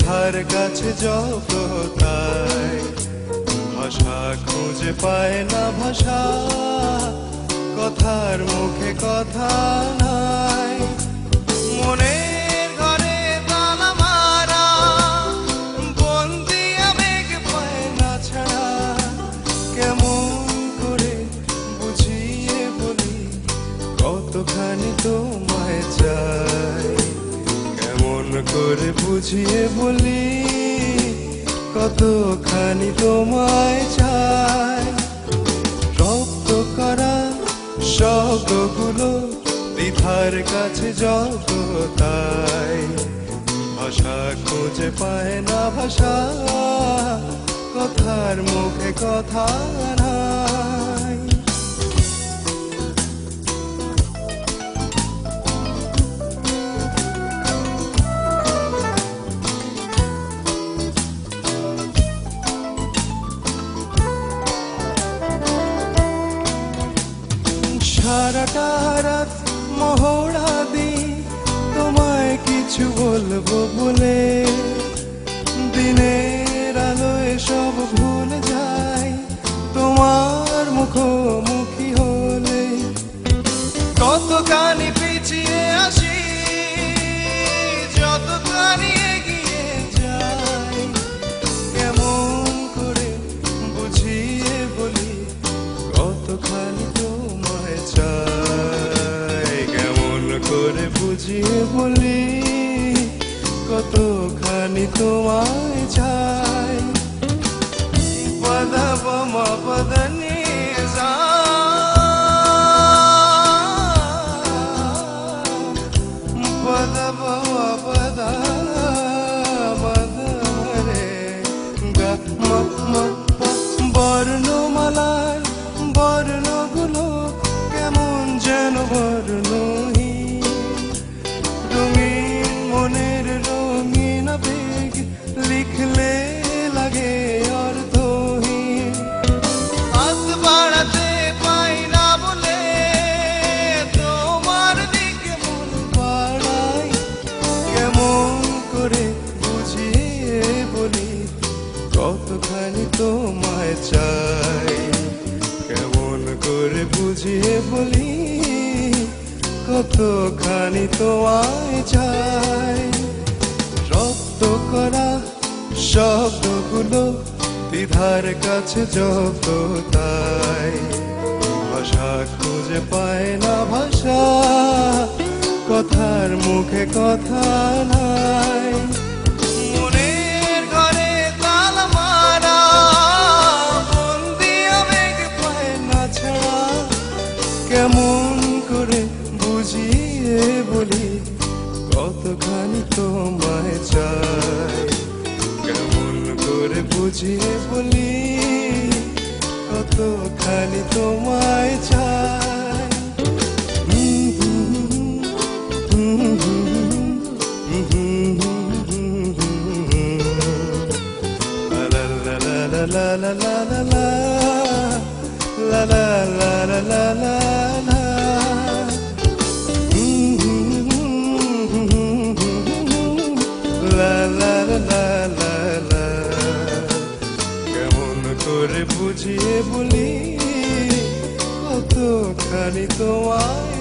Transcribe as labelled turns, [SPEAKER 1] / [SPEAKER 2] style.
[SPEAKER 1] দ্বিধার কাছে যত তাই ভাষা খুঁজে পায় না ভাষা, কথার মুখে কথা নাই। মনের ঘরে তালা মারা, বন্দি আবেগ পায় না ছাড়া। কেমন করে বুঝিয়ে বলি কতখানি তোমায় চাই, কেমন করে বুঝিয়ে বলি কতখানি তোমায় চাই। রপ্ত করা শব্দগুলো দ্বিধার কাছে যত তাই ভাষা খুঁজে পায় না ভাষা, কথার মুখে কথা নাই। সারাটা রাত মহড়া দিই তোমায় কিছু বলবো বলে, দিনের আলোয় সব ভুলে যাই তোমার মুখোমুখি হলে। কতখানি পিছিয়ে আসি যতখানি এগিয়ে যাই, কেমন করে বুঝিয়ে বলি কতখানি তোমায় চাই, কেমন করে বুঝিয়ে বলি কতখানি তোমায় চাই। পদা বমা পদনি সা, পদা বমা পদা মদরে গা মা মা পা। বর্ণমালার বর্ণগুলো কেমন যেন বর্ণহীন, রঙিন মনের রঙিন আবেগ লিখলে লাগে অর্থহীন। হাত বাড়াতে পাই না বলে তোমার দিকে মন বাড়াই, কেমন করে বুঝিয়ে বলি কতখানি তোমায় চাই, কেমন করে বুঝিয়ে বলি কতখানি তোমায় চাই। রপ্ত করা শব্দগুলো দ্বিধার কাছে যত তাই ভাষা খুঁজে পায় না ভাষা, কথার মুখে কথা নাই। মনের ঘরে তালা মারা, বন্দি আবেগ পায় না ছাড়া। কেমন করে বুঝিয়ে বলি কতখানি তোমায় চাই, কেমন করে বুঝিয়ে বলি কতখানি তোমায় চাই। La la la la la la la la la la la la la, la la la la la। কেমন করে বুঝিয়ে বলি কতখানি তোমায়